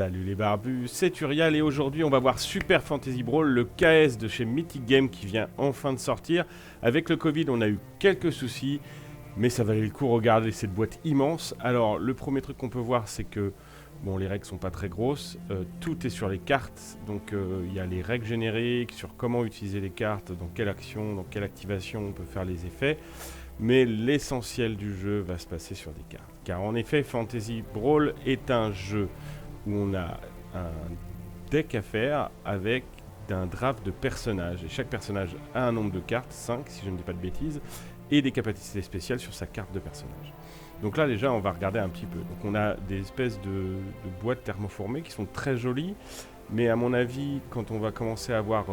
Salut les barbus, c'est Urial et aujourd'hui on va voir Super Fantasy Brawl, le KS de chez Mythic Game qui vient enfin de sortir. Avec le Covid on a eu quelques soucis, mais ça valait le coup, regardez cette boîte immense. Alors le premier truc qu'on peut voir c'est que bon, les règles sont pas très grosses, tout est sur les cartes, donc il y a les règles génériques sur comment utiliser les cartes, dans quelle action, dans quelle activation on peut faire les effets. Mais l'essentiel du jeu va se passer sur des cartes. Car en effet, Fantasy Brawl est un jeu où on a un deck à faire avec un draft de personnages. Et chaque personnage a un nombre de cartes, 5 si je ne dis pas de bêtises, et des capacités spéciales sur sa carte de personnage. Donc là déjà on va regarder un petit peu. Donc on a des espèces de boîtes thermoformées qui sont très jolies. Mais à mon avis, quand on va commencer à avoir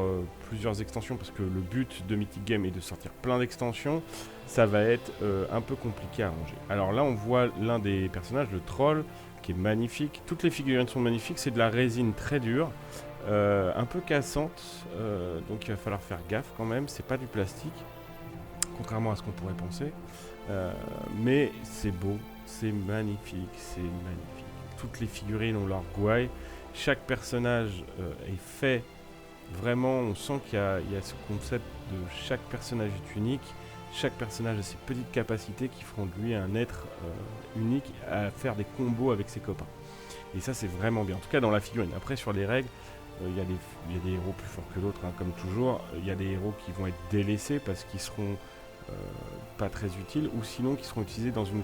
plusieurs extensions, parce que le but de Mythic Game est de sortir plein d'extensions, ça va être un peu compliqué à ranger. Alors là, on voit l'un des personnages, le troll, qui est magnifique. Toutes les figurines sont magnifiques, c'est de la résine très dure, un peu cassante, donc il va falloir faire gaffe quand même, c'est pas du plastique, contrairement à ce qu'on pourrait penser. Mais c'est beau, c'est magnifique, c'est magnifique. Toutes les figurines ont leur gouaille. Chaque personnage est fait vraiment, on sent qu'il y a ce concept de chaque personnage est unique, chaque personnage a ses petites capacités qui feront de lui un être unique à faire des combos avec ses copains. Et ça c'est vraiment bien, en tout cas dans la figurine. Après sur les règles, il y a des héros plus forts que d'autres, hein, comme toujours. Il y a des héros qui vont être délaissés parce qu'ils seront pas très utiles, ou sinon qui seront utilisés dans une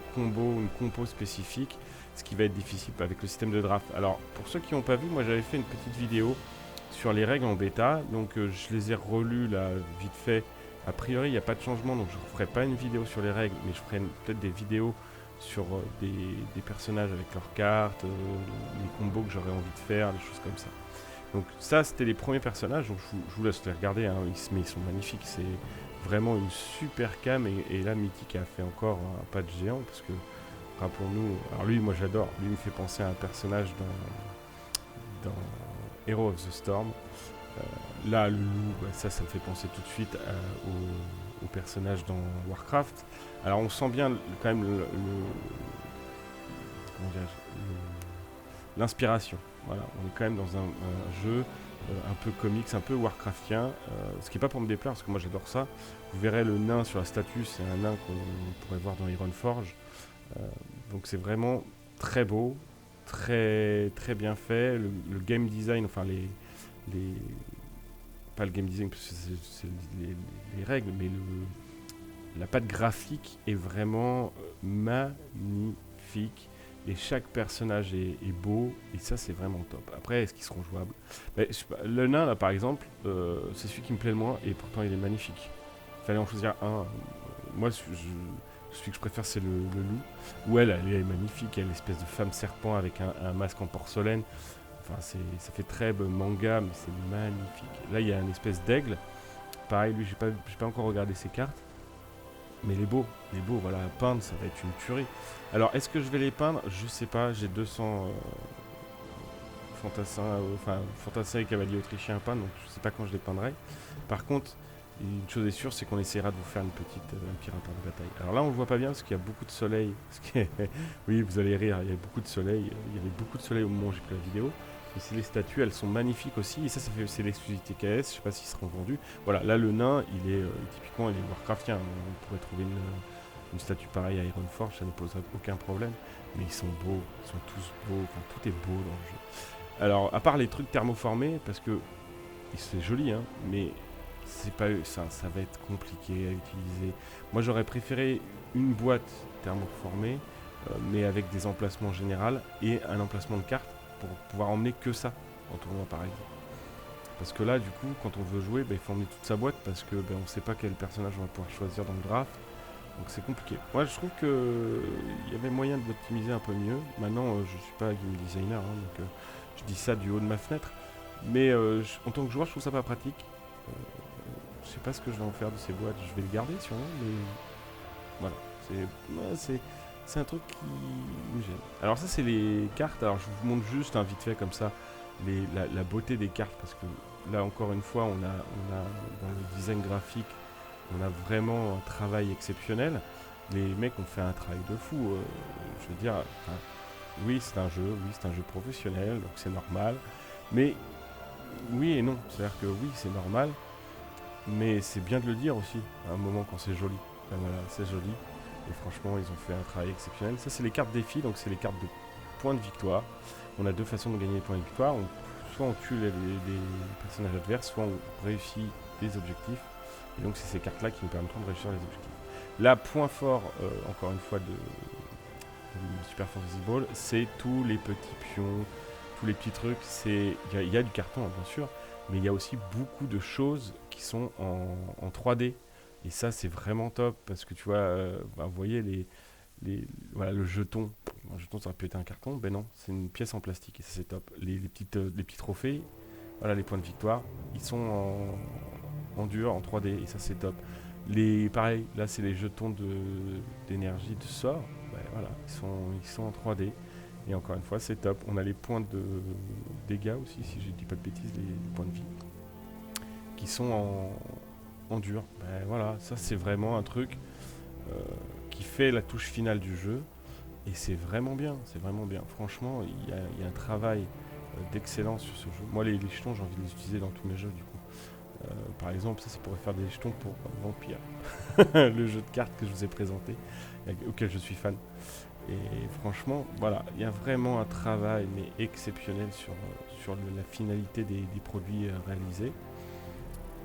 compo spécifique, ce qui va être difficile avec le système de draft. Alors pour ceux qui n'ont pas vu, moi j'avais fait une petite vidéo sur les règles en bêta, donc je les ai relues là vite fait. A priori il n'y a pas de changement, donc je ne ferai pas une vidéo sur les règles, mais je ferai peut-être des vidéos sur des personnages avec leurs cartes, les combos que j'aurais envie de faire, des choses comme ça. Donc ça c'était les premiers personnages, donc je vous laisse les regarder, hein, mais ils sont magnifiques, c'est vraiment une super cam, et là Mythic a fait encore un pas de géant, parce que rappelons-nous, alors lui moi j'adore, lui il me fait penser à un personnage dans Hero of the Storm. Là le loup, ça me fait penser tout de suite au personnage dans Warcraft. Alors on sent bien quand même l'inspiration. Voilà, on est quand même dans un jeu un peu comics, un peu Warcraftien, ce qui n'est pas pour me déplaire parce que moi j'adore ça. Vous verrez le nain sur la statue, c'est un nain qu'on pourrait voir dans Ironforge. Donc c'est vraiment très beau, très bien fait. Le game design, enfin pas le game design parce que c'est les règles, mais la patte graphique est vraiment magnifique. Et chaque personnage est beau, et ça c'est vraiment top. Après, est-ce qu'ils seront jouables? Le nain là par exemple, c'est celui qui me plaît le moins, et pourtant il est magnifique. Il fallait en choisir un. Moi celui que je préfère c'est le loup. Où elle est magnifique, elle est l'espèce de femme serpent avec un masque en porcelaine. Enfin ça fait très manga, mais c'est magnifique. Là il y a une espèce d'aigle. Pareil, lui j'ai pas encore regardé ses cartes. Mais il est beau, voilà, à peindre, ça va être une tuerie. Alors, est-ce que je vais les peindre? Je sais pas, j'ai 200 fantassins et cavaliers autrichiens à peindre, donc je sais pas quand je les peindrai. Par contre, une chose est sûre, c'est qu'on essaiera de vous faire un petit rapport de bataille. Alors là, on le voit pas bien parce qu'il y a beaucoup de soleil. Oui, vous allez rire, il y a beaucoup de soleil. Il y avait beaucoup de soleil au moment où j'ai pris la vidéo. Ici, les statues, elles sont magnifiques aussi. Et c'est l'exclusivité KS. Je sais pas s'ils seront vendus. Voilà, là, le nain, typiquement, il est Warcraftien. On pourrait trouver une statue pareille à Ironforge, ça ne poserait aucun problème. Mais ils sont beaux, ils sont tous beaux. Enfin, tout est beau dans le jeu. Alors, à part les trucs thermoformés, parce que c'est joli, hein, mais c'est pas ça va être compliqué à utiliser. Moi, j'aurais préféré une boîte thermoformée, mais avec des emplacements généraux et un emplacement de cartes, pour pouvoir emmener que ça en tournoi par exemple. Parce que là du coup quand on veut jouer, il faut emmener toute sa boîte parce que on ne sait pas quel personnage on va pouvoir choisir dans le draft. Donc c'est compliqué. Moi je trouve qu'il y avait moyen de l'optimiser un peu mieux. Maintenant je suis pas game designer, hein, donc je dis ça du haut de ma fenêtre. Mais en tant que joueur je trouve ça pas pratique. Je sais pas ce que je vais en faire de ces boîtes. Je vais le garder sûrement, mais voilà. C'est un truc qui me gêne. Alors ça c'est les cartes, alors je vous montre juste vite fait comme ça la beauté des cartes, parce que là encore une fois on a dans le design graphique on a vraiment un travail exceptionnel. Les mecs ont fait un travail de fou, je veux dire, oui, c'est un jeu professionnel, donc c'est normal. Mais oui et non. C'est-à-dire que oui, c'est normal, mais c'est bien de le dire aussi, à un moment quand c'est joli. Ben voilà, c'est joli. Et franchement, ils ont fait un travail exceptionnel. Ça, c'est les cartes défis, donc c'est les cartes de points de victoire. On a deux façons de gagner les points de victoire. Soit on tue les personnages adverses, soit on réussit des objectifs. Et donc, c'est ces cartes-là qui nous permettront de réussir les objectifs. Là, point fort, encore une fois, de Super Fantasy Ball, c'est tous les petits pions, tous les petits trucs. Il y a du carton, hein, bien sûr, mais il y a aussi beaucoup de choses qui sont en 3D. Et ça, c'est vraiment top parce que tu vois, vous voyez voilà, le jeton. Un jeton, ça aurait pu être un carton. Ben non, c'est une pièce en plastique et ça, c'est top. Les petits trophées, voilà, les points de victoire, ils sont en dur, en 3D et ça, c'est top. Pareil, là, c'est les jetons d'énergie de sort. Ben voilà, ils sont en 3D. Et encore une fois, c'est top. On a les points de dégâts aussi, si je dis pas de bêtises, les points de vie, qui sont en dur. Ben voilà, ça c'est vraiment un truc qui fait la touche finale du jeu. Et c'est vraiment bien, c'est vraiment bien. Franchement, il y a un travail d'excellence sur ce jeu. Moi, les jetons, j'ai envie de les utiliser dans tous mes jeux, du coup. Par exemple, ça pourrait faire des jetons pour Vampire, le jeu de cartes que je vous ai présenté, auquel je suis fan. Et franchement, voilà, il y a vraiment un travail mais exceptionnel sur la finalité des produits réalisés.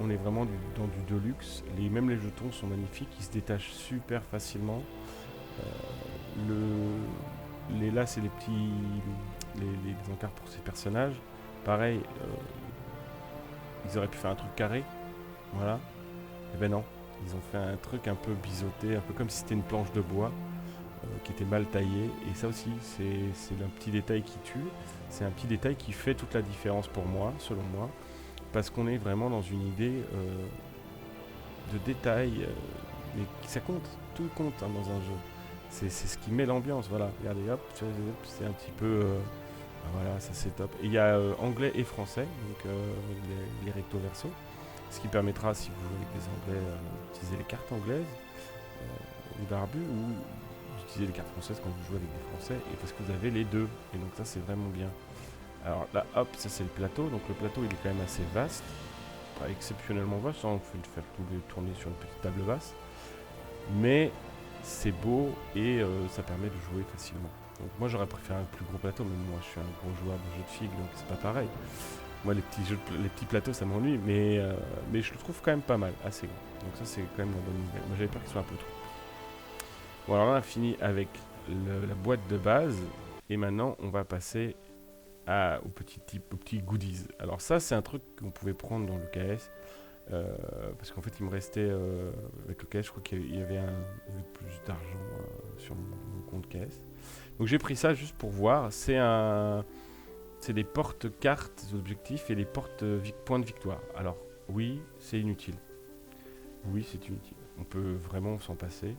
On est vraiment dans du deluxe. Même les jetons sont magnifiques, ils se détachent super facilement. Là, c'est les encarts pour ces personnages. Pareil, ils auraient pu faire un truc carré, voilà. Et ben non, ils ont fait un truc un peu biseauté, un peu comme si c'était une planche de bois qui était mal taillée. Et ça aussi, c'est un petit détail qui tue. C'est un petit détail qui fait toute la différence pour moi, selon moi, parce qu'on est vraiment dans une idée de détail, mais ça compte, tout compte hein, dans un jeu. C'est ce qui met l'ambiance, voilà. Regardez, hop, c'est un petit peu... voilà, ça c'est top. Et il y a anglais et français, donc les recto verso, ce qui permettra, si vous jouez avec des anglais, d'utiliser les cartes anglaises, les barbus, ou d'utiliser les cartes françaises quand vous jouez avec des français, et parce que vous avez les deux. Et donc ça c'est vraiment bien. Alors là, hop, ça c'est le plateau. Donc le plateau il est quand même assez vaste, pas exceptionnellement vaste, hein, on peut le faire tourner sur une petite table vaste, mais c'est beau et ça permet de jouer facilement. Donc moi j'aurais préféré un plus gros plateau, mais moi je suis un gros joueur de jeux de figues, donc c'est pas pareil. Moi les petits plateaux ça m'ennuie, mais je le trouve quand même pas mal, assez grand. Donc ça c'est quand même une bonne nouvelle. Moi j'avais peur qu'il soit un peu trop. Bon alors là on a fini avec la boîte de base, et maintenant on va passer aux petits goodies. Alors ça c'est un truc qu'on pouvait prendre dans le KS, parce qu'en fait il me restait avec le KS, je crois qu'il y avait plus d'argent sur mon compte KS. Donc j'ai pris ça juste pour voir. C'est des porte-cartes objectifs et des points de victoire. Alors oui, c'est inutile. Oui, c'est inutile. On peut vraiment s'en passer.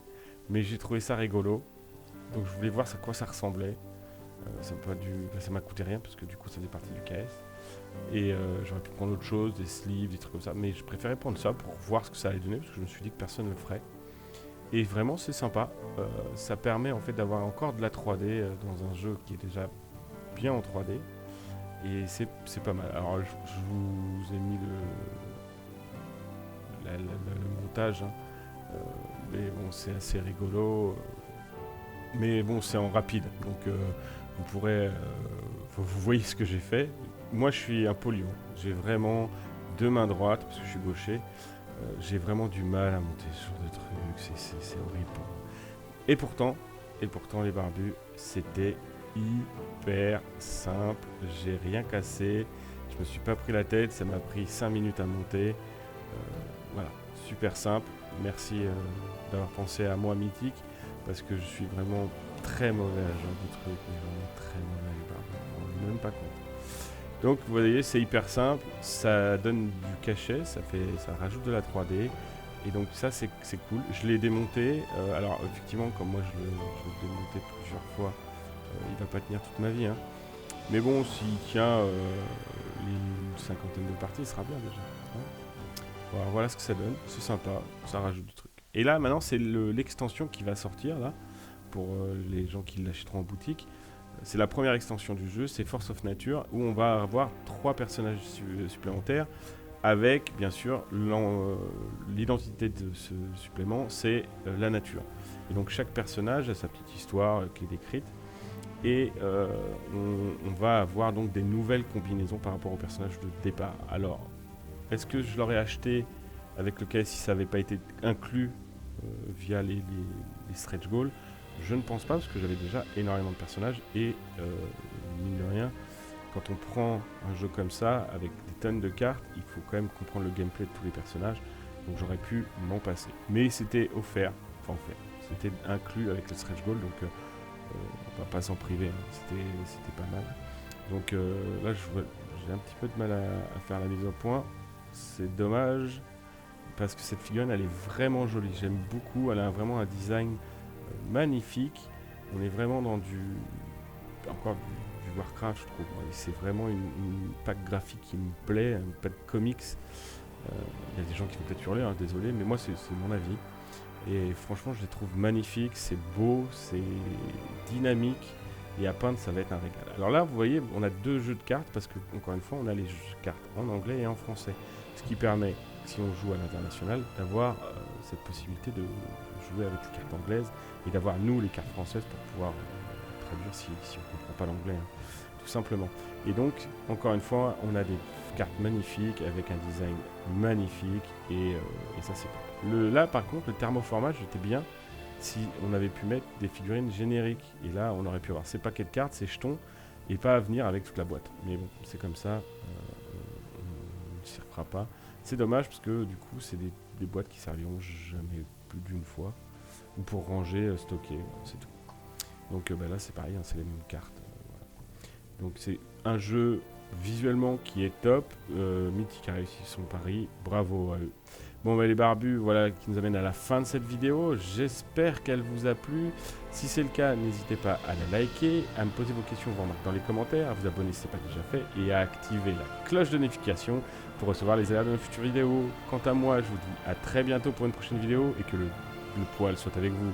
Mais j'ai trouvé ça rigolo. Donc je voulais voir à quoi ça ressemblait. Ça m'a coûté rien parce que du coup ça faisait partie du KS. Et j'aurais pu prendre autre chose, des sleeves, des trucs comme ça. Mais je préférais prendre ça pour voir ce que ça allait donner, parce que je me suis dit que personne ne le ferait. Et vraiment c'est sympa. Ça permet en fait d'avoir encore de la 3D dans un jeu qui est déjà bien en 3D. Et c'est pas mal. Alors je vous ai mis le montage. Hein. Mais bon, c'est assez rigolo. Mais bon, c'est en rapide. Donc vous pourrez... vous voyez ce que j'ai fait. Moi, je suis un polio. J'ai vraiment deux mains droites, parce que je suis gaucher. J'ai vraiment du mal à monter sur des trucs. C'est horrible. Et pourtant, les barbus, c'était hyper simple. J'ai rien cassé. Je me suis pas pris la tête. Ça m'a pris 5 minutes à monter. Voilà, super simple. Merci d'avoir pensé à moi, Mythique, parce que je suis vraiment très mauvais à ce genre de truc, mais vraiment très mauvais à les barbus. On ne rend même pas compte. Donc vous voyez, c'est hyper simple, ça donne du cachet, ça rajoute de la 3D, et donc ça c'est cool. Je l'ai démonté, alors effectivement comme moi je l'ai démonté plusieurs fois, il va pas tenir toute ma vie, hein. Mais bon, s'il tient une cinquantaine de parties, il sera bien déjà. Hein. Voilà ce que ça donne, c'est sympa, ça rajoute du truc. Et là maintenant c'est l'extension qui va sortir là, pour les gens qui l'achèteront en boutique. c'est la première extension du jeu, c'est Force of Nature, où on va avoir 3 personnages supplémentaires, avec bien sûr l'identité de ce supplément, c'est la nature. Et donc chaque personnage a sa petite histoire qui est décrite, et on va avoir donc des nouvelles combinaisons par rapport au personnage de départ. Alors, est-ce que je l'aurais acheté avec le KS si ça n'avait pas été inclus via les stretch goals? Je ne pense pas, parce que j'avais déjà énormément de personnages, et mine de rien, quand on prend un jeu comme ça, avec des tonnes de cartes, il faut quand même comprendre le gameplay de tous les personnages, donc j'aurais pu m'en passer. Mais c'était offert, c'était inclus avec le stretch goal, donc on va pas s'en priver, hein. C'était pas mal. Donc là, j'ai un petit peu de mal à faire la mise au point, c'est dommage, parce que cette figurine, elle est vraiment jolie, j'aime beaucoup, elle a vraiment un design magnifique. On est vraiment dans du Warcraft, je trouve. C'est vraiment une pack graphique qui me plaît, une pack comics. Il y a des gens qui vont peut-être hurler, hein, désolé, mais moi c'est mon avis. Et franchement, je les trouve magnifiques, c'est beau, c'est dynamique, et à peindre, ça va être un régal. Alors là, vous voyez, on a 2 jeux de cartes, parce que, encore une fois, on a les cartes en anglais et en français. Ce qui permet, si on joue à l'international, d'avoir cette possibilité de jouer avec les cartes anglaises, et d'avoir, nous, les cartes françaises, pour pouvoir traduire si on ne comprend pas l'anglais, hein, tout simplement. Et donc, encore une fois, on a des cartes magnifiques, avec un design magnifique, et ça, c'est pas. Là, par contre, le thermoformat, j'étais bien si on avait pu mettre des figurines génériques. Et là, on aurait pu avoir ces paquets de cartes, ces jetons, et pas à venir avec toute la boîte. Mais bon, c'est comme ça, on ne s'y refera pas. C'est dommage, parce que du coup, c'est des boîtes qui serviront jamais plus d'une fois, ou pour ranger, stocker, c'est tout. Donc là, c'est pareil, hein, c'est les mêmes cartes. Voilà. Donc c'est un jeu visuellement qui est top. Mythic a réussi son pari, bravo à eux. Bon, les barbus, voilà, qui nous amène à la fin de cette vidéo. J'espère qu'elle vous a plu. Si c'est le cas, n'hésitez pas à la liker, à me poser vos questions, vos remarques dans les commentaires, à vous abonner si ce n'est pas déjà fait, et à activer la cloche de notification pour recevoir les alertes de nos futures vidéos. Quant à moi, je vous dis à très bientôt pour une prochaine vidéo, et que le poil soit avec vous.